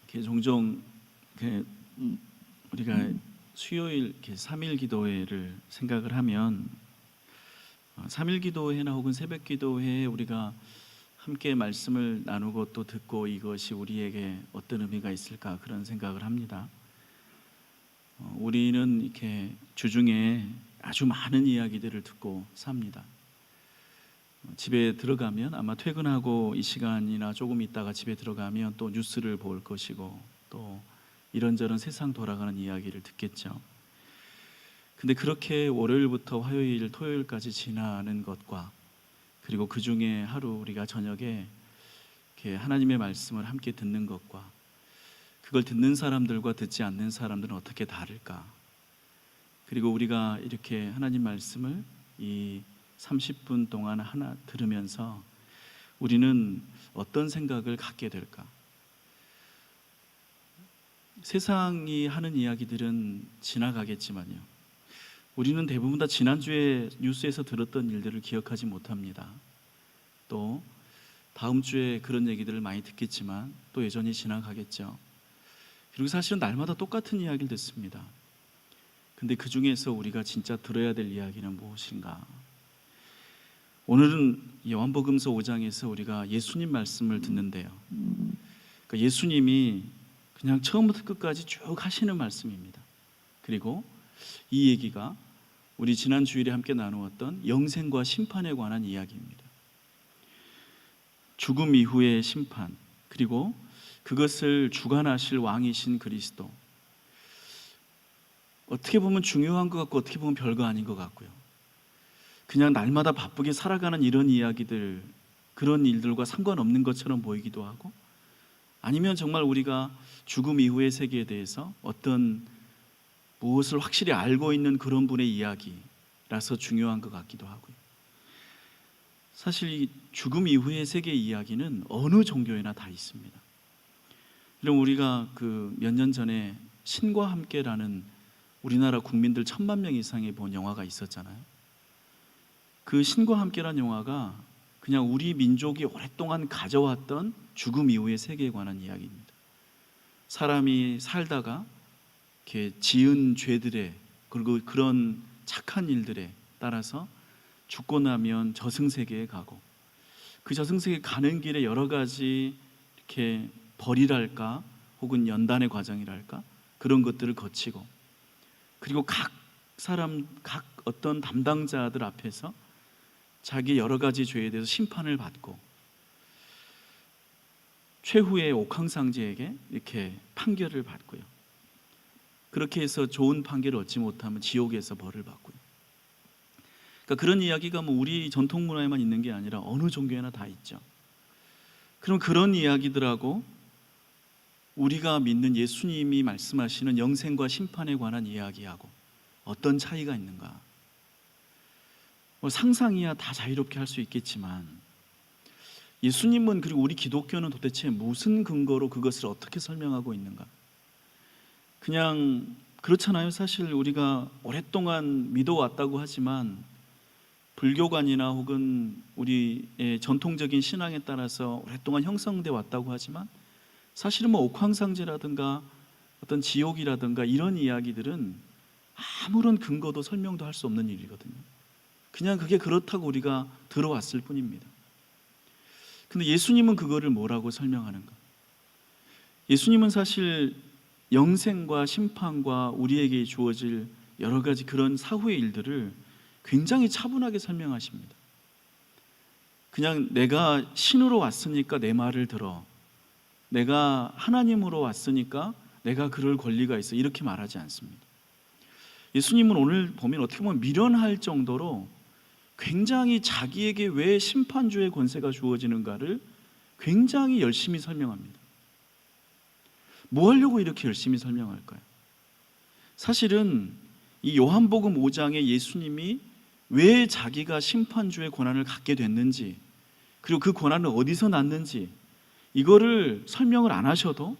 이렇게 종종 이렇게 우리가 수요일 이렇게 3일 기도회를 생각을 하면 3일 기도회나 혹은 새벽 기도회에 우리가 함께 말씀을 나누고 또 듣고 이것이 우리에게 어떤 의미가 있을까 그런 생각을 합니다. 우리는 이렇게 주중에 아주 많은 이야기들을 듣고 삽니다. 집에 들어가면 아마 퇴근하고 이 시간이나 조금 있다가 집에 들어가면 또 뉴스를 볼 것이고 또 이런저런 세상 돌아가는 이야기를 듣겠죠. 근데 그렇게 월요일부터 화요일, 토요일까지 지나는 것과 그리고 그 중에 하루 우리가 저녁에 이렇게 하나님의 말씀을 함께 듣는 것과 그걸 듣는 사람들과 듣지 않는 사람들은 어떻게 다를까? 그리고 우리가 이렇게 하나님 말씀을 이 30분 동안 하나 들으면서 우리는 어떤 생각을 갖게 될까? 세상이 하는 이야기들은 지나가겠지만요, 우리는 대부분 다 지난주에 뉴스에서 들었던 일들을 기억하지 못합니다. 또 다음 주에 그런 얘기들을 많이 듣겠지만 또 여전히 지나가겠죠. 그리고 사실은 날마다 똑같은 이야기를 듣습니다. 근데 그 중에서 우리가 진짜 들어야 될 이야기는 무엇인가? 오늘은 요한복음서 5장에서 우리가 예수님 말씀을 듣는데요, 그러니까 예수님이 그냥 처음부터 끝까지 쭉 하시는 말씀입니다. 그리고 이 얘기가 우리 지난 주일에 함께 나누었던 영생과 심판에 관한 이야기입니다. 죽음 이후의 심판, 그리고 그것을 주관하실 왕이신 그리스도. 어떻게 보면 중요한 것 같고 어떻게 보면 별거 아닌 것 같고요. 그냥 날마다 바쁘게 살아가는 이런 이야기들, 그런 일들과 상관없는 것처럼 보이기도 하고, 아니면 정말 우리가 죽음 이후의 세계에 대해서 어떤 무엇을 확실히 알고 있는 그런 분의 이야기라서 중요한 것 같기도 하고요. 사실 이 죽음 이후의 세계 이야기는 어느 종교에나 다 있습니다. 그럼 우리가 그 몇 년 전에 신과 함께라는 우리나라 국민들 1,000만 명 이상이 본 영화가 있었잖아요. 그 신과 함께라는 영화가 그냥 우리 민족이 오랫동안 가져왔던 죽음 이후의 세계에 관한 이야기입니다. 사람이 살다가 이렇게 지은 죄들에, 그리고 그런 착한 일들에 따라서 죽고 나면 저승세계에 가고, 그 저승세계 가는 길에 여러 가지 이렇게 벌이랄까 혹은 연단의 과정이랄까 그런 것들을 거치고, 그리고 각 사람, 각 어떤 담당자들 앞에서 자기 여러 가지 죄에 대해서 심판을 받고 최후의 옥황상제에게 이렇게 판결을 받고요. 그렇게 해서 좋은 판결을 얻지 못하면 지옥에서 벌을 받고요. 그러니까 그런 이야기가 뭐 우리 전통 문화에만 있는 게 아니라 어느 종교에나 다 있죠. 그럼 그런 이야기들하고 우리가 믿는 예수님이 말씀하시는 영생과 심판에 관한 이야기하고 어떤 차이가 있는가? 뭐 상상이야 다 자유롭게 할 수 있겠지만 예수님은, 그리고 우리 기독교는 도대체 무슨 근거로 그것을 어떻게 설명하고 있는가? 그냥 그렇잖아요. 사실 우리가 오랫동안 믿어왔다고 하지만 불교관이나 혹은 우리의 전통적인 신앙에 따라서 오랫동안 형성돼 왔다고 하지만 사실은 뭐 옥황상제라든가 어떤 지옥이라든가 이런 이야기들은 아무런 근거도 설명도 할 수 없는 일이거든요. 그냥 그게 그렇다고 우리가 들어왔을 뿐입니다. 근데 예수님은 그거를 뭐라고 설명하는가? 예수님은 사실 영생과 심판과 우리에게 주어질 여러 가지 그런 사후의 일들을 굉장히 차분하게 설명하십니다. 그냥 내가 신으로 왔으니까 내 말을 들어, 내가 하나님으로 왔으니까 내가 그럴 권리가 있어, 이렇게 말하지 않습니다. 예수님은 오늘 보면 어떻게 보면 미련할 정도로 굉장히 자기에게 왜 심판주의 권세가 주어지는가를 굉장히 열심히 설명합니다. 뭐 하려고 이렇게 열심히 설명할까요? 사실은 이 요한복음 5장에 예수님이 왜 자기가 심판주의 권한을 갖게 됐는지, 그리고 그 권한은 어디서 났는지 이거를 설명을 안 하셔도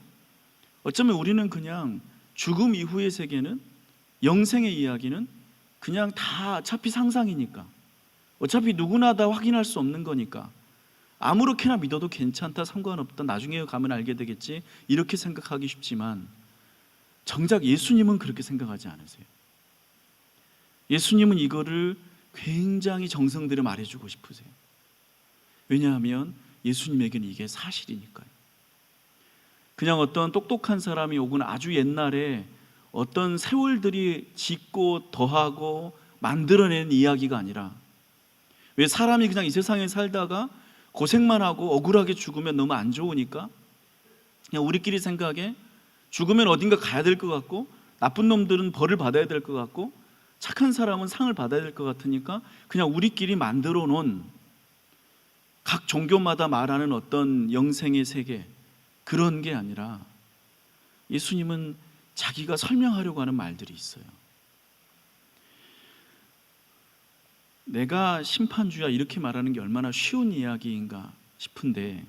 어쩌면 우리는 그냥 죽음 이후의 세계는, 영생의 이야기는 그냥 다 어차피 상상이니까, 어차피 누구나 다 확인할 수 없는 거니까 아무렇게나 믿어도 괜찮다, 상관없다, 나중에 가면 알게 되겠지, 이렇게 생각하기 쉽지만 정작 예수님은 그렇게 생각하지 않으세요. 예수님은 이거를 굉장히 정성 들여 말해주고 싶으세요. 왜냐하면 예수님에게는 이게 사실이니까요. 그냥 어떤 똑똑한 사람이 혹은 아주 옛날에 어떤 세월들이 짓고 더하고 만들어낸 이야기가 아니라, 왜 사람이 그냥 이 세상에 살다가 고생만 하고 억울하게 죽으면 너무 안 좋으니까 그냥 우리끼리 생각에 죽으면 어딘가 가야 될 것 같고, 나쁜 놈들은 벌을 받아야 될 것 같고, 착한 사람은 상을 받아야 될 것 같으니까 그냥 우리끼리 만들어 놓은 각 종교마다 말하는 어떤 영생의 세계, 그런 게 아니라 예수님은 자기가 설명하려고 하는 말들이 있어요. 내가 심판주야, 이렇게 말하는 게 얼마나 쉬운 이야기인가 싶은데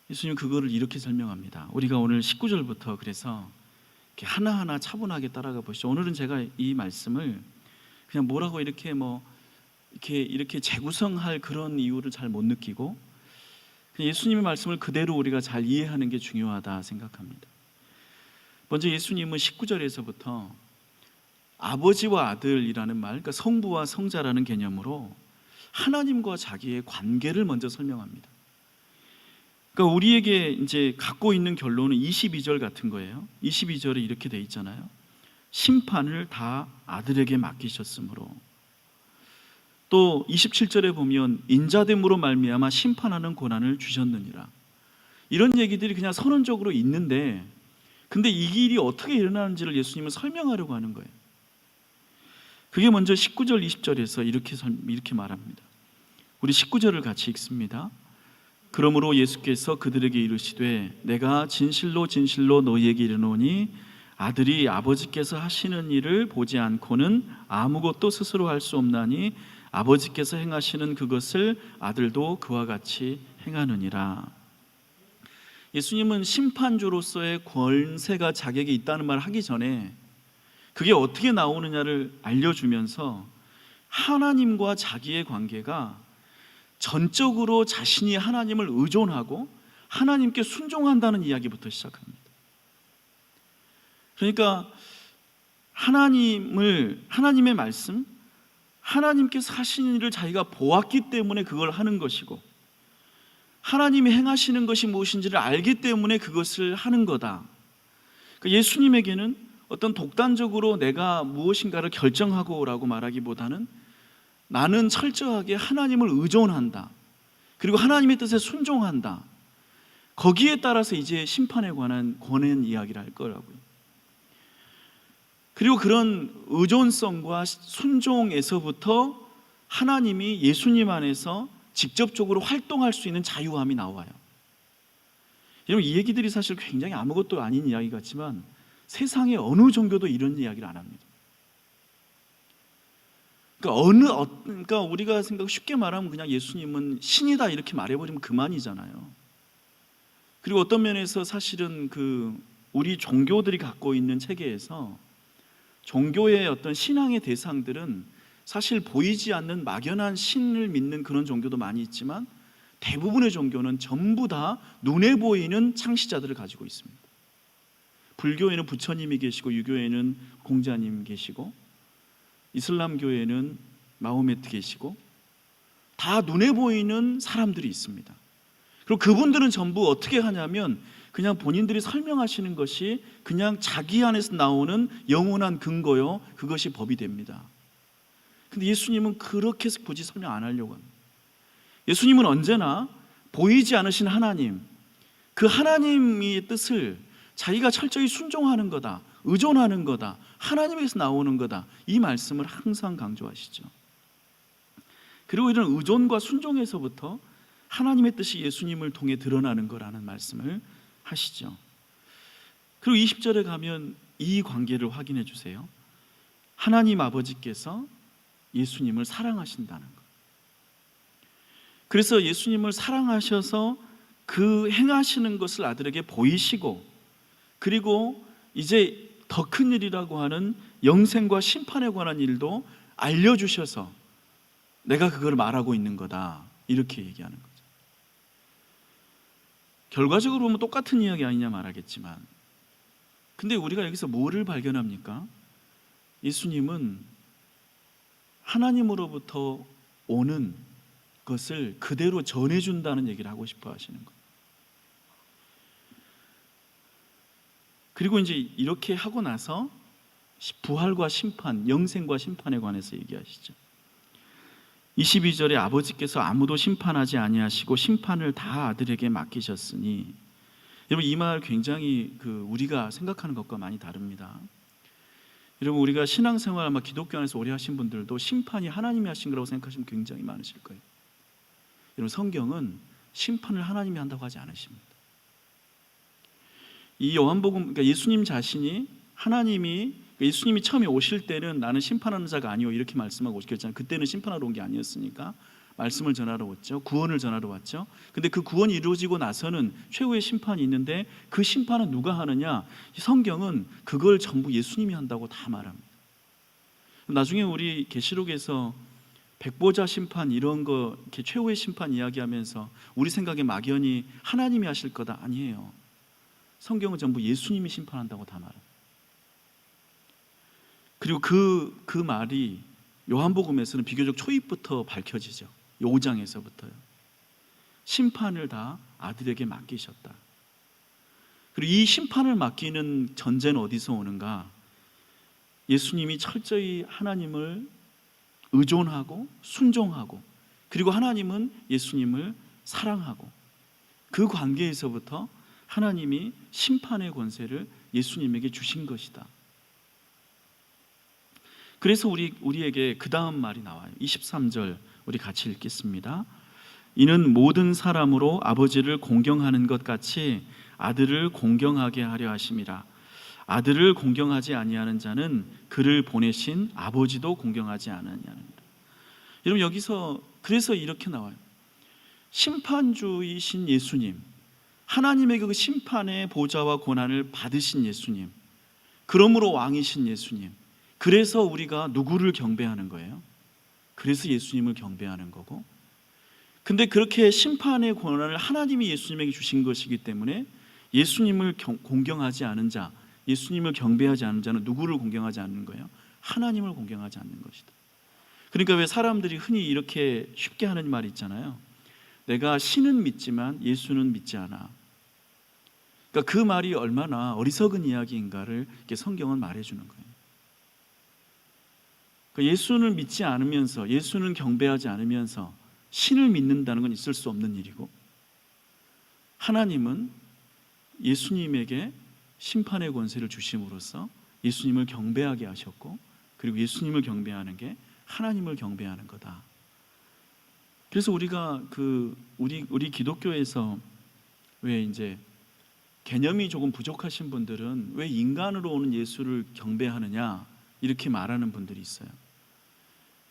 예수님은 그거를 이렇게 설명합니다. 우리가 오늘 19절부터 그래서 이렇게 하나하나 차분하게 따라가 보시죠. 오늘은 제가 이 말씀을 그냥 뭐라고 이렇게 이렇게 재구성할 그런 이유를 잘 못 느끼고 예수님의 말씀을 그대로 우리가 잘 이해하는 게 중요하다 생각합니다. 먼저 예수님은 19절에서부터 아버지와 아들이라는 말, 그러니까 성부와 성자라는 개념으로 하나님과 자기의 관계를 먼저 설명합니다. 그러니까 우리에게 이제 갖고 있는 결론은 22절 같은 거예요. 22절에 이렇게 돼 있잖아요. 심판을 다 아들에게 맡기셨으므로. 또 27절에 보면 인자됨으로 말미암아 심판하는 고난을 주셨느니라. 이런 얘기들이 그냥 선언적으로 있는데, 근데 이 일이 어떻게 일어나는지를 예수님은 설명하려고 하는 거예요. 그게 먼저 19절 20절에서 이렇게 말합니다. 우리 19절을 같이 읽습니다. 그러므로 예수께서 그들에게 이르시되 내가 진실로 진실로 너희에게 이르노니 아들이 아버지께서 하시는 일을 보지 않고는 아무것도 스스로 할 수 없나니 아버지께서 행하시는 그것을 아들도 그와 같이 행하느니라. 예수님은 심판주로서의 권세가 자격이 있다는 말을 하기 전에 그게 어떻게 나오느냐를 알려주면서 하나님과 자기의 관계가 전적으로 자신이 하나님을 의존하고 하나님께 순종한다는 이야기부터 시작합니다. 그러니까 하나님의 말씀, 하나님께서 하시는 일을 자기가 보았기 때문에 그걸 하는 것이고, 하나님이 행하시는 것이 무엇인지를 알기 때문에 그것을 하는 거다. 그러니까 예수님에게는 어떤 독단적으로 내가 무엇인가를 결정하고 라고 말하기보다는 나는 철저하게 하나님을 의존한다, 그리고 하나님의 뜻에 순종한다, 거기에 따라서 이제 심판에 관한 권한 이야기를 할 거라고요. 그리고 그런 의존성과 순종에서부터 하나님이 예수님 안에서 직접적으로 활동할 수 있는 자유함이 나와요. 여러분, 이 얘기들이 사실 굉장히 아무것도 아닌 이야기 같지만 세상의 어느 종교도 이런 이야기를 안 합니다. 그러니까 우리가 쉽게 말하면 그냥 예수님은 신이다 이렇게 말해버리면 그만이잖아요. 그리고 어떤 면에서 사실은 우리 종교들이 갖고 있는 체계에서 종교의 어떤 신앙의 대상들은 사실 보이지 않는 막연한 신을 믿는 그런 종교도 많이 있지만 대부분의 종교는 전부 다 눈에 보이는 창시자들을 가지고 있습니다. 불교에는 부처님이 계시고, 유교에는 공자님 계시고, 이슬람교에는 마호메트 계시고, 다 눈에 보이는 사람들이 있습니다. 그리고 그분들은 전부 어떻게 하냐면 그냥 본인들이 설명하시는 것이 그냥 자기 안에서 나오는 영원한 근거요, 그것이 법이 됩니다. 근데 예수님은 그렇게 해서 굳이 설명 안 하려고 합니다. 예수님은 언제나 보이지 않으신 하나님, 그 하나님의 뜻을 자기가 철저히 순종하는 거다, 의존하는 거다, 하나님에게서 나오는 거다, 이 말씀을 항상 강조하시죠. 그리고 이런 의존과 순종에서부터 하나님의 뜻이 예수님을 통해 드러나는 거라는 말씀을 하시죠. 그리고 20절에 가면 이 관계를 확인해 주세요. 하나님 아버지께서 예수님을 사랑하신다는 것. 그래서 예수님을 사랑하셔서 그 행하시는 것을 아들에게 보이시고, 그리고 이제 더 큰 일이라고 하는 영생과 심판에 관한 일도 알려주셔서 내가 그걸 말하고 있는 거다, 이렇게 얘기하는 거죠. 결과적으로 보면 똑같은 이야기 아니냐 말하겠지만, 근데 우리가 여기서 뭐를 발견합니까? 예수님은 하나님으로부터 오는 것을 그대로 전해준다는 얘기를 하고 싶어 하시는 거예요. 그리고 이제 이렇게 하고 나서 부활과 심판, 영생과 심판에 관해서 얘기하시죠. 22절에 아버지께서 아무도 심판하지 아니하시고 심판을 다 아들에게 맡기셨으니, 여러분 이 말 굉장히 우리가 생각하는 것과 많이 다릅니다. 여러분 우리가 신앙생활 아마 기독교 안에서 오래 하신 분들도 심판이 하나님이 하신 거라고 생각하시면 굉장히 많으실 거예요. 여러분 성경은 심판을 하나님이 한다고 하지 않으십니다. 이 요한복음, 그러니까 예수님 자신이 예수님이 처음에 오실 때는 나는 심판하는 자가 아니오 이렇게 말씀하고 오셨잖아요. 그때는 심판하러 온 게 아니었으니까 말씀을 전하러 왔죠. 구원을 전하러 왔죠. 근데 그 구원이 이루어지고 나서는 최후의 심판이 있는데 그 심판은 누가 하느냐? 성경은 그걸 전부 예수님이 한다고 다 말합니다. 나중에 우리 계시록에서 백보자 심판 이런 거 이렇게 최후의 심판 이야기하면서 우리 생각에 막연히 하나님이 하실 거다, 아니에요. 성경은 전부 예수님이 심판한다고 다 말합니다. 그리고 그 말이 요한복음에서는 비교적 초입부터 밝혀지죠. 5장에서부터요. 심판을 다 아들에게 맡기셨다. 그리고 이 심판을 맡기는 전제는 어디서 오는가? 예수님이 철저히 하나님을 의존하고 순종하고, 그리고 하나님은 예수님을 사랑하고, 그 관계에서부터 하나님이 심판의 권세를 예수님에게 주신 것이다. 그래서 우리에게 그 다음 말이 나와요. 23절 우리 같이 읽겠습니다. 이는 모든 사람으로 아버지를 공경하는 것 같이 아들을 공경하게 하려 하심이라. 아들을 공경하지 아니하는 자는 그를 보내신 아버지도 공경하지 아니하느니라. 여러분 여기서 그래서 이렇게 나와요. 심판주이신 예수님, 하나님의 그 심판의 보좌와 권한을 받으신 예수님, 그러므로 왕이신 예수님, 그래서 우리가 누구를 경배하는 거예요? 그래서 예수님을 경배하는 거고, 근데 그렇게 심판의 권한을 하나님이 예수님에게 주신 것이기 때문에 예수님을 공경하지 않은 자, 예수님을 경배하지 않은 자는 누구를 공경하지 않는 거예요? 하나님을 공경하지 않는 것이다. 그러니까 왜 사람들이 흔히 이렇게 쉽게 하는 말이 있잖아요. 내가 신은 믿지만 예수는 믿지 않아. 그러니까 그 말이 얼마나 어리석은 이야기인가를 이렇게 성경은 말해주는 거예요. 그러니까 예수를 믿지 않으면서, 예수는 경배하지 않으면서 신을 믿는다는 건 있을 수 없는 일이고, 하나님은 예수님에게 심판의 권세를 주심으로써 예수님을 경배하게 하셨고, 그리고 예수님을 경배하는 게 하나님을 경배하는 거다. 그래서 우리가 우리 기독교에서 왜 이제 개념이 조금 부족하신 분들은 왜 인간으로 오는 예수를 경배하느냐 이렇게 말하는 분들이 있어요.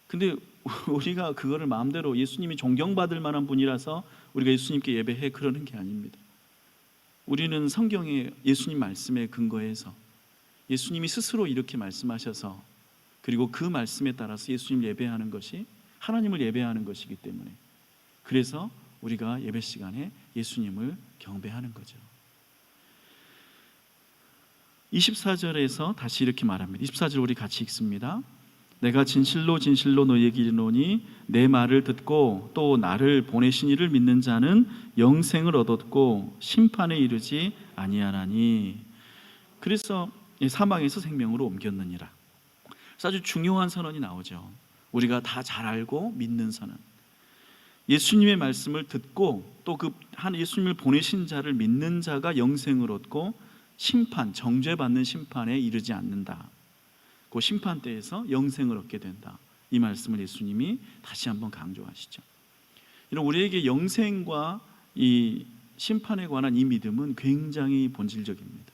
근데 우리가 그거를 마음대로 예수님이 존경받을 만한 분이라서 우리가 예수님께 예배해 그러는 게 아닙니다. 우리는 성경의 예수님 말씀에 근거해서 예수님이 스스로 이렇게 말씀하셔서, 그리고 그 말씀에 따라서 예수님 예배하는 것이 하나님을 예배하는 것이기 때문에, 그래서 우리가 예배 시간에 예수님을 경배하는 거죠. 24절에서 다시 이렇게 말합니다. 24절 우리 같이 읽습니다. 내가 진실로 진실로 너희에게 이르노니 내 말을 듣고 또 나를 보내신 이를 믿는 자는 영생을 얻었고 심판에 이르지 아니하나니. 그래서 사망에서 생명으로 옮겼느니라. 아주 중요한 선언이 나오죠. 우리가 다 잘 알고 믿는 선언. 예수님의 말씀을 듣고 또 예수님을 보내신 자를 믿는 자가 영생을 얻고 심판, 정죄받는 심판에 이르지 않는다. 그 심판 때에서 영생을 얻게 된다. 이 말씀을 예수님이 다시 한번 강조하시죠. 이런 우리에게 영생과 이 심판에 관한 이 믿음은 굉장히 본질적입니다.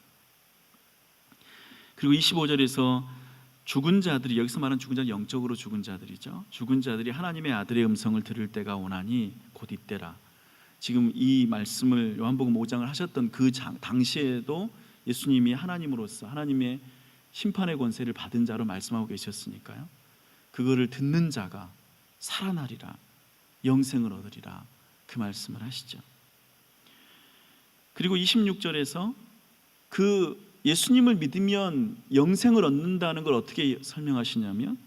그리고 25절에서 죽은 자들이, 여기서 말하는 죽은 자는 영적으로 죽은 자들이죠. 죽은 자들이 하나님의 아들의 음성을 들을 때가 오나니 곧 이때라. 지금 이 말씀을 요한복음 5장을 하셨던 그 당시에도 예수님이 하나님으로서 하나님의 심판의 권세를 받은 자로 말씀하고 계셨으니까요. 그거를 듣는 자가 살아나리라. 영생을 얻으리라 그 말씀을 하시죠. 그리고 26절에서 그 예수님을 믿으면 영생을 얻는다는 걸 어떻게 설명하시냐면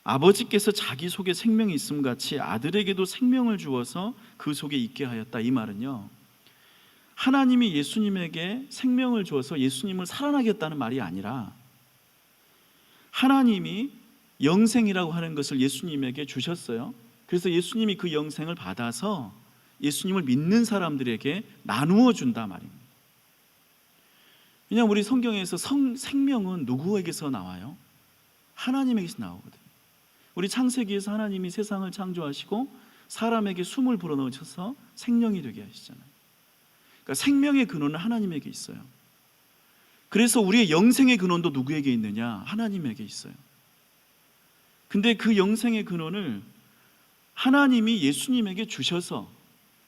아버지께서 자기 속에 생명이 있음 같이 아들에게도 생명을 주어서 그 속에 있게 하였다. 이 말은요, 하나님이 예수님에게 생명을 주어서 예수님을 살아나게 했다는 말이 아니라 하나님이 영생이라고 하는 것을 예수님에게 주셨어요. 그래서 예수님이 그 영생을 받아서 예수님을 믿는 사람들에게 나누어 준다 말입니다. 왜냐하면 우리 성경에서 생명은 누구에게서 나와요? 하나님에게서 나오거든요. 우리 창세기에서 하나님이 세상을 창조하시고 사람에게 숨을 불어넣으셔서 생명이 되게 하시잖아요. 그러니까 생명의 근원은 하나님에게 있어요. 그래서 우리의 영생의 근원도 누구에게 있느냐? 하나님에게 있어요. 근데 그 영생의 근원을 하나님이 예수님에게 주셔서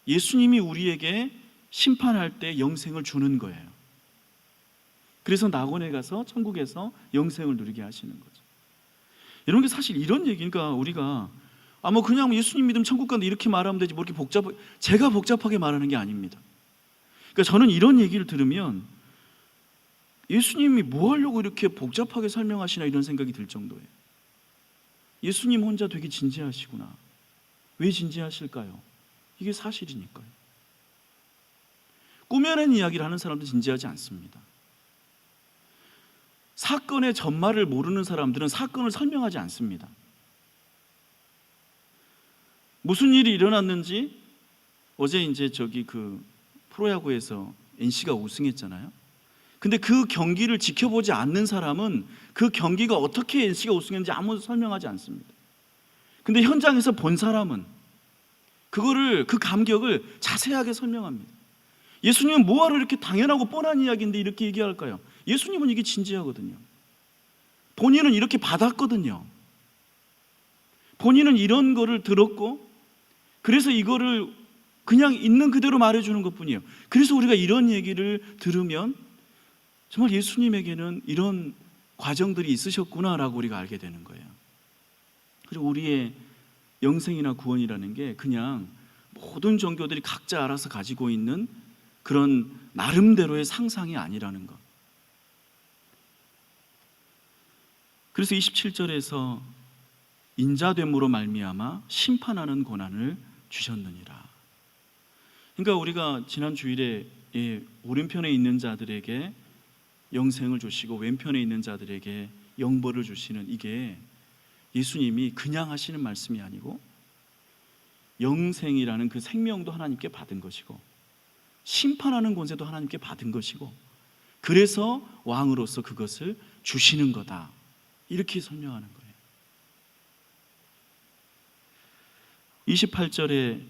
예수님이 우리에게 심판할 때 영생을 주는 거예요. 그래서 낙원에 가서 천국에서 영생을 누리게 하시는 거죠. 이런 게 사실 이런 얘기니까 우리가 뭐 그냥 예수님 믿으면 천국 간다 이렇게 말하면 되지 뭐 이렇게 제가 복잡하게 말하는 게 아닙니다. 그러니까 저는 이런 얘기를 들으면 예수님이 뭐 하려고 이렇게 복잡하게 설명하시나 이런 생각이 들 정도예요. 예수님 혼자 되게 진지하시구나. 왜 진지하실까요? 이게 사실이니까요. 꾸며낸 이야기를 하는 사람도 진지하지 않습니다. 사건의 전말을 모르는 사람들은 사건을 설명하지 않습니다. 무슨 일이 일어났는지 어제 이제 그 프로야구에서 NC가 우승했잖아요. 근데 그 경기를 지켜보지 않는 사람은 그 경기가 어떻게 NC가 우승했는지 아무도 설명하지 않습니다. 근데 현장에서 본 사람은 그 감격을 자세하게 설명합니다. 예수님은 뭐하러 이렇게 당연하고 뻔한 이야기인데 이렇게 얘기할까요? 예수님은 이게 진지하거든요. 본인은 이렇게 받았거든요. 본인은 이런 거를 들었고 그래서 이거를 그냥 있는 그대로 말해주는 것뿐이에요. 그래서 우리가 이런 얘기를 들으면 정말 예수님에게는 이런 과정들이 있으셨구나라고 우리가 알게 되는 거예요. 그리고 우리의 영생이나 구원이라는 게 그냥 모든 종교들이 각자 알아서 가지고 있는 그런 나름대로의 상상이 아니라는 것. 그래서 27절에서 인자됨으로 말미암아 심판하는 고난을 주셨느니라. 그러니까 우리가 지난 주일에 오른편에 있는 자들에게 영생을 주시고 왼편에 있는 자들에게 영벌을 주시는 이게 예수님이 그냥 하시는 말씀이 아니고 영생이라는 그 생명도 하나님께 받은 것이고 심판하는 권세도 하나님께 받은 것이고 그래서 왕으로서 그것을 주시는 거다. 이렇게 설명하는 거예요. 28절에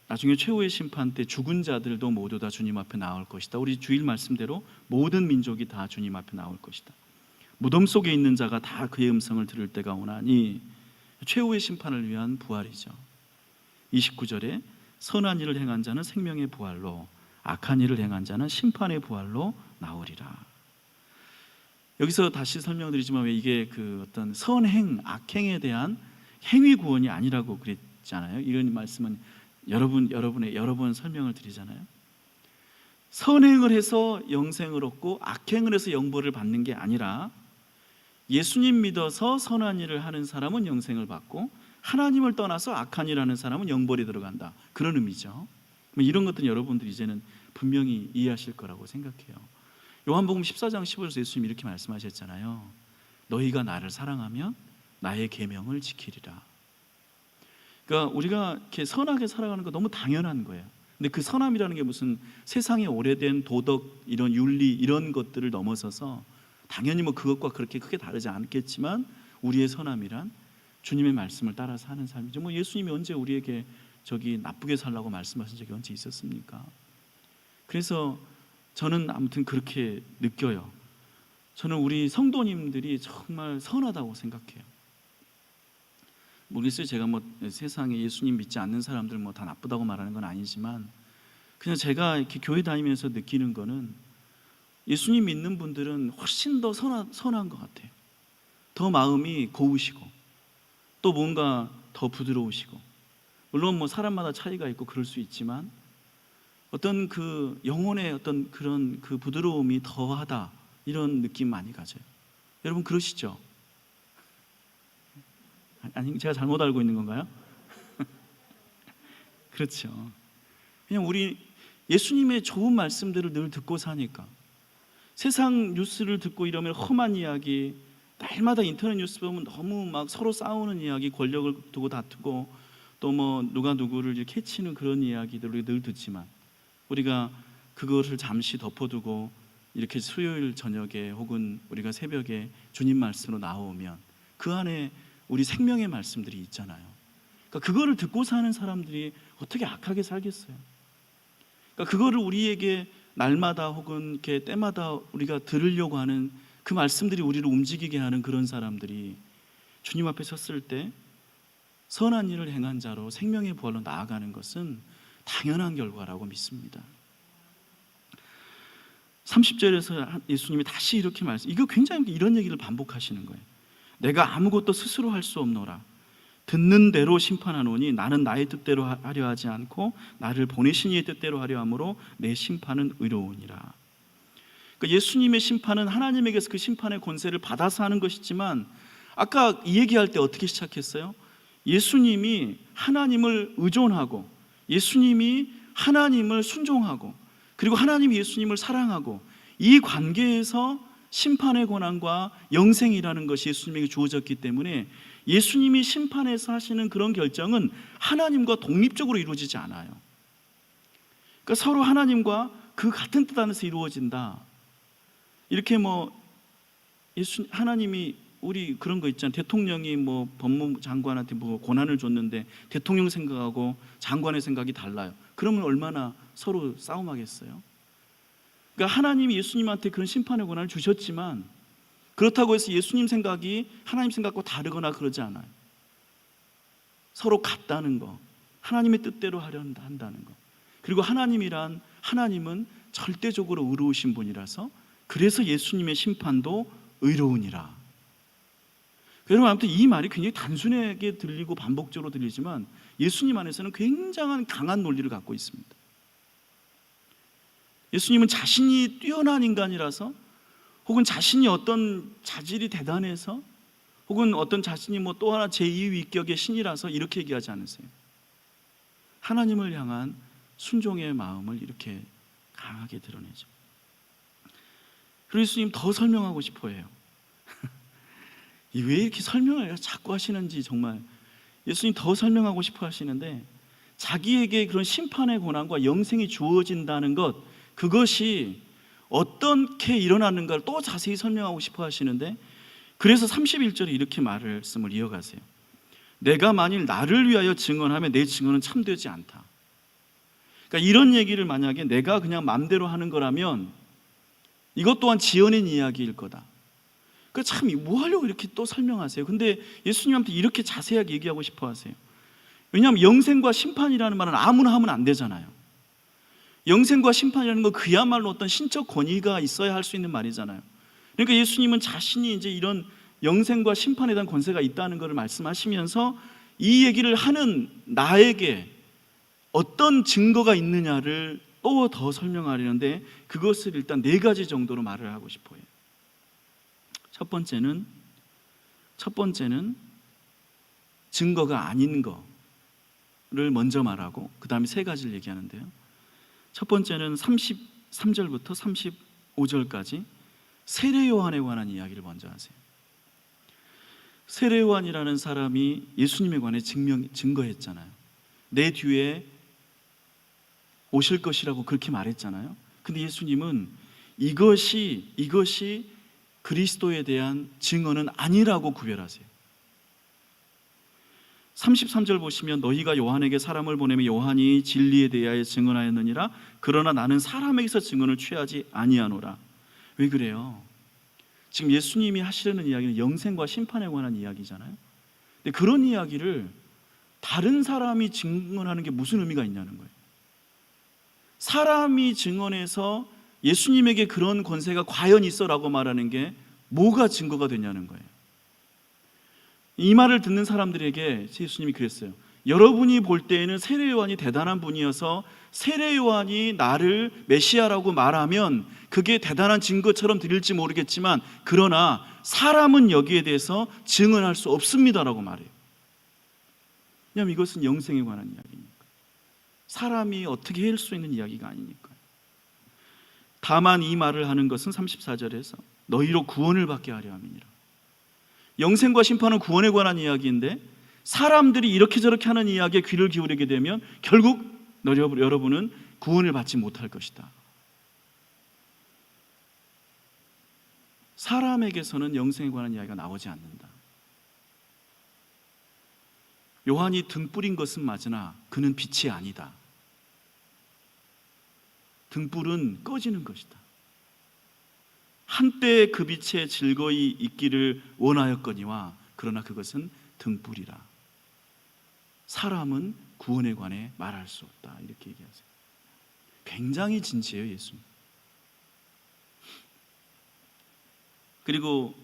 나중에 최후의 심판 때 죽은 자들도 모두 다 주님 앞에 나올 것이다. 우리 주일 말씀대로 모든 민족이 다 주님 앞에 나올 것이다. 무덤 속에 있는 자가 다 그의 음성을 들을 때가 오나니 최후의 심판을 위한 부활이죠. 29절에 선한 일을 행한 자는 생명의 부활로 악한 일을 행한 자는 심판의 부활로 나오리라. 여기서 다시 설명드리지만 왜 이게 그 어떤 선행, 악행에 대한 행위 구원이 아니라고 그랬잖아요. 이런 말씀은 여러 번 설명을 드리잖아요. 선행을 해서 영생을 얻고 악행을 해서 영벌을 받는 게 아니라 예수님 믿어서 선한 일을 하는 사람은 영생을 받고 하나님을 떠나서 악한 일을 하는 사람은 영벌이 들어간다. 그런 의미죠. 이런 것들은 여러분들이 이제는 분명히 이해하실 거라고 생각해요. 요한복음 14장 15절에서 예수님이 이렇게 말씀하셨잖아요. 너희가 나를 사랑하면 나의 계명을 지키리라. 그러니까 우리가 이렇게 선하게 살아가는 거 너무 당연한 거예요. 근데 그 선함이라는 게 무슨 세상에 오래된 도덕, 이런 윤리 이런 것들을 넘어서서 당연히 뭐 그것과 그렇게 크게 다르지 않겠지만 우리의 선함이란 주님의 말씀을 따라서 하는 삶이죠. 뭐 예수님이 언제 우리에게 나쁘게 살라고 말씀하신 적이 언제 있었습니까? 그래서 저는 아무튼 그렇게 느껴요. 저는 우리 성도님들이 정말 선하다고 생각해요. 모르겠어요. 제가 뭐 세상에 예수님 믿지 않는 사람들 뭐 다 나쁘다고 말하는 건 아니지만 그냥 제가 이렇게 교회 다니면서 느끼는 거는 예수님 믿는 분들은 훨씬 더 선한 것 같아요. 더 마음이 고우시고 또 뭔가 더 부드러우시고 물론 뭐 사람마다 차이가 있고 그럴 수 있지만 어떤 그 영혼의 어떤 그런 그 부드러움이 더하다, 이런 느낌 많이 가져요. 여러분 그러시죠? 아니, 제가 잘못 알고 있는 건가요? 그렇죠. 그냥 우리 예수님의 좋은 말씀들을 늘 듣고 사니까, 세상 뉴스를 듣고 이러면 험한 이야기, 날마다 인터넷 뉴스 보면 너무 막 서로 싸우는 이야기, 권력을 두고 다투고 또 뭐 누가 누구를 이렇게 해치는 그런 이야기들을 늘 듣지만, 우리가 그것을 잠시 덮어두고 이렇게 수요일 저녁에 혹은 우리가 새벽에 주님 말씀으로 나오면 그 안에 우리 생명의 말씀들이 있잖아요. 그러니까 그거를 듣고 사는 사람들이 어떻게 악하게 살겠어요? 그러니까 그거를 우리에게 날마다 혹은 이렇게 때마다 우리가 들으려고 하는 그 말씀들이 우리를 움직이게 하는 그런 사람들이 주님 앞에 섰을 때 선한 일을 행한 자로 생명의 부활로 나아가는 것은 당연한 결과라고 믿습니다. 30절에서 예수님이 다시 이렇게 말씀, 이거 굉장히 이런 얘기를 반복하시는 거예요. 내가 아무것도 스스로 할 수 없노라. 듣는 대로 심판하노니 나는 나의 뜻대로 하려 하지 않고 나를 보내신 이의 뜻대로 하려 함으로 내 심판은 의로우니라. 그러니까 예수님의 심판은 하나님에게서 그 심판의 권세를 받아서 하는 것이지만, 아까 이 얘기할 때 어떻게 시작했어요? 예수님이 하나님을 의존하고 예수님이 하나님을 순종하고 그리고 하나님이 예수님을 사랑하고 이 관계에서 심판의 권한과 영생이라는 것이 예수님에게 주어졌기 때문에 예수님이 심판에서 하시는 그런 결정은 하나님과 독립적으로 이루어지지 않아요. 그러니까 서로 하나님과 그 같은 뜻 안에서 이루어진다. 이렇게 뭐 하나님이 우리 그런 거 있잖아요. 대통령이 뭐 법무장관한테 뭐 권한을 줬는데 대통령 생각하고 장관의 생각이 달라요. 그러면 얼마나 서로 싸움하겠어요? 그러니까 하나님이 예수님한테 그런 심판의 권한을 주셨지만 그렇다고 해서 예수님 생각이 하나님 생각과 다르거나 그러지 않아요. 서로 같다는 거, 하나님의 뜻대로 하려 한다는 거. 그리고 하나님은 절대적으로 의로우신 분이라서 그래서 예수님의 심판도 의로우니라. 여러분, 아무튼 이 말이 굉장히 단순하게 들리고 반복적으로 들리지만 예수님 안에서는 굉장한 강한 논리를 갖고 있습니다. 예수님은 자신이 뛰어난 인간이라서, 혹은 자신이 어떤 자질이 대단해서, 혹은 어떤 자신이 뭐 또 하나 제2 위격의 신이라서 이렇게 얘기하지 않으세요. 하나님을 향한 순종의 마음을 이렇게 강하게 드러내죠. 그리고 예수님 더 설명하고 싶어 해요. 왜 이렇게 설명을 자꾸 하시는지, 정말 예수님 더 설명하고 싶어 하시는데, 자기에게 그런 심판의 권한과 영생이 주어진다는 것, 그것이 어떻게 일어나는가를 또 자세히 설명하고 싶어 하시는데, 그래서 31절에 이렇게 말씀을 이어가세요. 내가 만일 나를 위하여 증언하면 내 증언은 참되지 않다. 그러니까 이런 얘기를 만약에 내가 그냥 마음대로 하는 거라면 이것 또한 지어낸 이야기일 거다. 그러니까 참 뭐 하려고 이렇게 또 설명하세요? 근데 예수님한테 이렇게 자세하게 얘기하고 싶어 하세요. 왜냐하면 영생과 심판이라는 말은 아무나 하면 안 되잖아요. 영생과 심판이라는 건 그야말로 어떤 신적 권위가 있어야 할 수 있는 말이잖아요. 그러니까 예수님은 자신이 이제 이런 영생과 심판에 대한 권세가 있다는 것을 말씀하시면서 이 얘기를 하는 나에게 어떤 증거가 있느냐를 또 더 설명하려는데, 그것을 일단 4가지 정도로 말을 하고 싶어요. 첫 번째는 증거가 아닌 거를 먼저 말하고 그 다음에 3가지를 얘기하는데요. 첫 번째는 33절부터 35절까지 세례 요한에 관한 이야기를 먼저 하세요. 세례 요한이라는 사람이 예수님에 관해 증거했잖아요. 내 뒤에 오실 것이라고 그렇게 말했잖아요. 근데 예수님은 이것이 그리스도에 대한 증언은 아니라고 구별하세요. 33절 보시면 너희가 요한에게 사람을 보내며 요한이 진리에 대하여 증언하였느니라. 그러나 나는 사람에게서 증언을 취하지 아니하노라. 왜 그래요? 지금 예수님이 하시려는 이야기는 영생과 심판에 관한 이야기잖아요. 근데 그런 이야기를 다른 사람이 증언하는 게 무슨 의미가 있냐는 거예요. 사람이 증언해서 예수님에게 그런 권세가 과연 있어라고 말하는 게 뭐가 증거가 되냐는 거예요. 이 말을 듣는 사람들에게 예수님이 그랬어요. 여러분이 볼 때에는 세례 요한이 대단한 분이어서 세례 요한이 나를 메시아라고 말하면 그게 대단한 증거처럼 들릴지 모르겠지만, 그러나 사람은 여기에 대해서 증언할 수 없습니다라고 말해요. 왜냐하면 이것은 영생에 관한 이야기니까. 사람이 어떻게 할 수 있는 이야기가 아니니까. 다만 이 말을 하는 것은 34절에서 너희로 구원을 받게 하려 함이니라. 영생과 심판은 구원에 관한 이야기인데, 사람들이 이렇게 저렇게 하는 이야기에 귀를 기울이게 되면 결국 여러분은 구원을 받지 못할 것이다. 사람에게서는 영생에 관한 이야기가 나오지 않는다. 요한이 등 뿌린 것은 맞으나 그는 빛이 아니다. 등불은 꺼지는 것이다. 한때 그 빛에 즐거이 있기를 원하였거니와 그러나 그것은 등불이라. 사람은 구원에 관해 말할 수 없다. 이렇게 얘기하세요. 굉장히 진지해요, 예수님. 그리고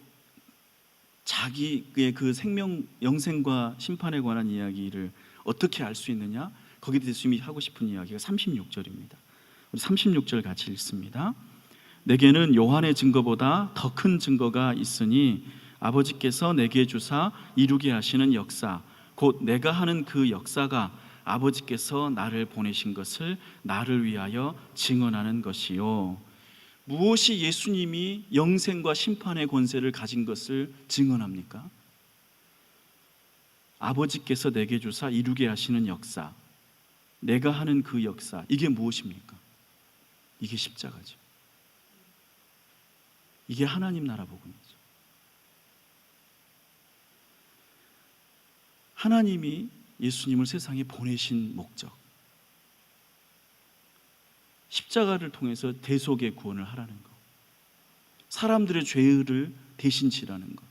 자기의 그 생명, 영생과 심판에 관한 이야기를 어떻게 알 수 있느냐? 거기에 대해서 예수님이 하고 싶은 이야기가 36절입니다. 우리 36절 같이 읽습니다. 내게는 요한의 증거보다 더 큰 증거가 있으니 아버지께서 내게 주사 이루게 하시는 역사, 곧 내가 하는 그 역사가 아버지께서 나를 보내신 것을 나를 위하여 증언하는 것이요. 무엇이 예수님이 영생과 심판의 권세를 가진 것을 증언합니까? 아버지께서 내게 주사 이루게 하시는 역사, 내가 하는 그 역사, 이게 무엇입니까? 이게 십자가죠. 이게 하나님 나라 복음이죠. 하나님이 예수님을 세상에 보내신 목적, 십자가를 통해서 대속의 구원을 하라는 것, 사람들의 죄를 대신 지라는 것,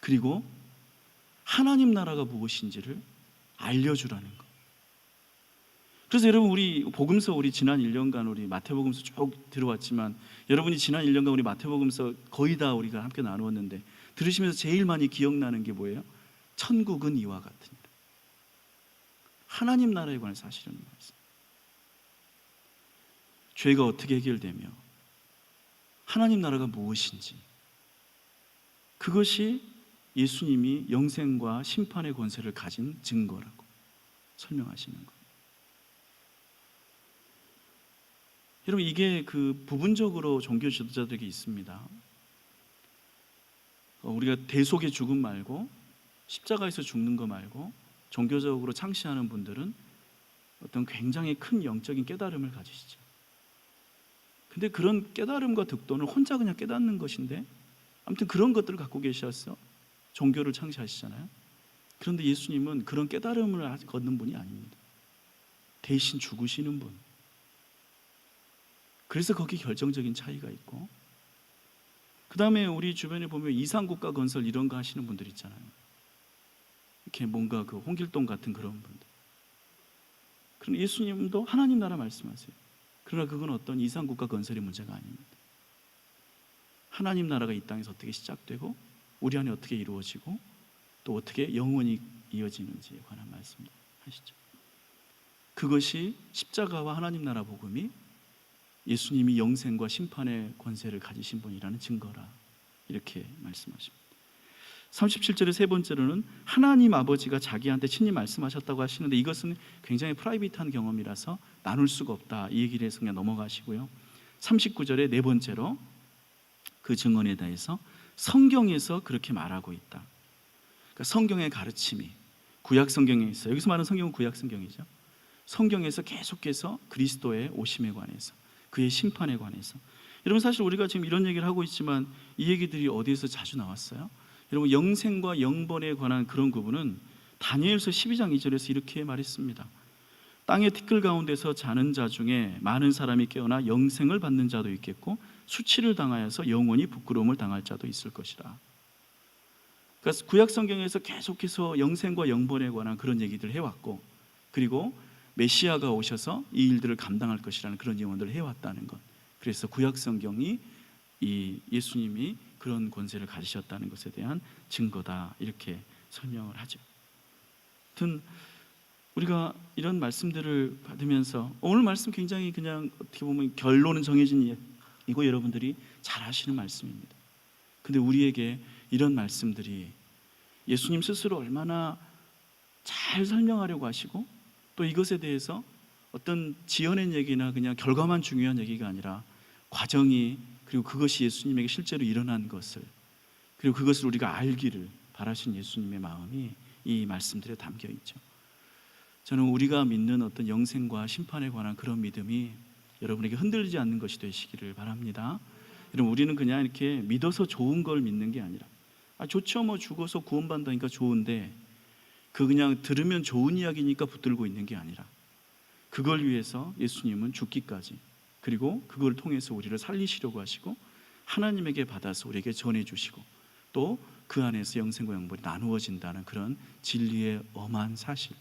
그리고 하나님 나라가 무엇인지를 알려주라는 것. 그래서 여러분, 우리 복음서, 우리 지난 1년간 우리 마태복음서 쭉 들어왔지만, 여러분이 지난 1년간 우리 마태복음서 거의 다 우리가 함께 나누었는데 들으시면서 제일 많이 기억나는 게 뭐예요? 천국은 이와 같으니라. 하나님 나라에 관해서 하시려는 말씀. 죄가 어떻게 해결되며 하나님 나라가 무엇인지, 그것이 예수님이 영생과 심판의 권세를 가진 증거라고 설명하시는 것. 여러분, 이게 그 부분적으로 종교 지도자들에게 있습니다. 우리가 대속의 죽음 말고, 십자가에서 죽는 거 말고 종교적으로 창시하는 분들은 어떤 굉장히 큰 영적인 깨달음을 가지시죠. 근데 그런 깨달음과 득도는 혼자 그냥 깨닫는 것인데, 아무튼 그런 것들을 갖고 계셔서 종교를 창시하시잖아요. 그런데 예수님은 그런 깨달음을 걷는 분이 아닙니다. 대신 죽으시는 분. 그래서 거기 결정적인 차이가 있고, 그 다음에 우리 주변에 보면 이상국가 건설 이런 거 하시는 분들 있잖아요. 이렇게 뭔가 그 홍길동 같은 그런 분들. 그럼 예수님도 하나님 나라 말씀하세요. 그러나 그건 어떤 이상국가 건설의 문제가 아닙니다. 하나님 나라가 이 땅에서 어떻게 시작되고 우리 안에 어떻게 이루어지고 또 어떻게 영원히 이어지는지에 관한 말씀을 하시죠. 그것이 십자가와 하나님 나라 복음이 예수님이 영생과 심판의 권세를 가지신 분이라는 증거라, 이렇게 말씀하십니다. 37절의 세 번째로는 하나님 아버지가 자기한테 친히 말씀하셨다고 하시는데, 이것은 굉장히 프라이빗한 경험이라서 나눌 수가 없다, 이 얘기를 해서 그냥 넘어가시고요. 39절의 네 번째로 그 증언에 대해서 성경에서 그렇게 말하고 있다. 그러니까 성경의 가르침이 구약 성경에 있어요. 여기서 말하는 성경은 구약 성경이죠. 성경에서 계속해서 그리스도의 오심에 관해서, 그의 심판에 관해서. 여러분, 사실 우리가 지금 이런 얘기를 하고 있지만 이 얘기들이 어디에서 자주 나왔어요? 여러분, 영생과 영번에 관한 그런 구분은 다니엘서 12장 2절에서 이렇게 말했습니다. 땅의 티끌 가운데서 자는 자 중에 많은 사람이 깨어나 영생을 받는 자도 있겠고 수치를 당하여서 영원히 부끄러움을 당할 자도 있을 것이라. 그러니까 구약 성경에서 계속해서 영생과 영번에 관한 그런 얘기들을 해왔고, 그리고 메시아가 오셔서 이 일들을 감당할 것이라는 그런 예언들을 해왔다는 것. 그래서 구약 성경이 이 예수님이 그런 권세를 가지셨다는 것에 대한 증거다, 이렇게 설명을 하죠. 하여튼 우리가 이런 말씀들을 받으면서 오늘 말씀 굉장히 그냥 어떻게 보면 결론은 정해진 이고 여러분들이 잘 아시는 말씀입니다. 근데 우리에게 이런 말씀들이 예수님 스스로 얼마나 잘 설명하려고 하시고 또 이것에 대해서 어떤 지어낸 얘기나 그냥 결과만 중요한 얘기가 아니라 과정이 그리고 그것이 예수님에게 실제로 일어난 것을 그리고 그것을 우리가 알기를 바라신 예수님의 마음이 이 말씀들에 담겨 있죠. 저는 우리가 믿는 어떤 영생과 심판에 관한 그런 믿음이 여러분에게 흔들리지 않는 것이 되시기를 바랍니다. 여러분, 우리는 그냥 이렇게 믿어서 좋은 걸 믿는 게 아니라 좋죠, 뭐 죽어서 구원받다니까 좋은데 그 그냥 들으면 좋은 이야기니까 붙들고 있는 게 아니라 그걸 위해서 예수님은 죽기까지 그리고 그걸 통해서 우리를 살리시려고 하시고 하나님에게 받아서 우리에게 전해주시고 또 그 안에서 영생과 영벌이 나누어진다는 그런 진리의 엄한 사실,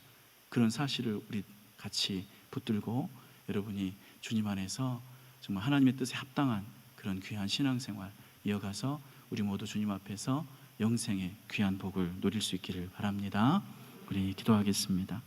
그런 사실을 우리 같이 붙들고 여러분이 주님 안에서 정말 하나님의 뜻에 합당한 그런 귀한 신앙생활 이어가서 우리 모두 주님 앞에서 영생의 귀한 복을 누릴 수 있기를 바랍니다. 우리 기도하겠습니다.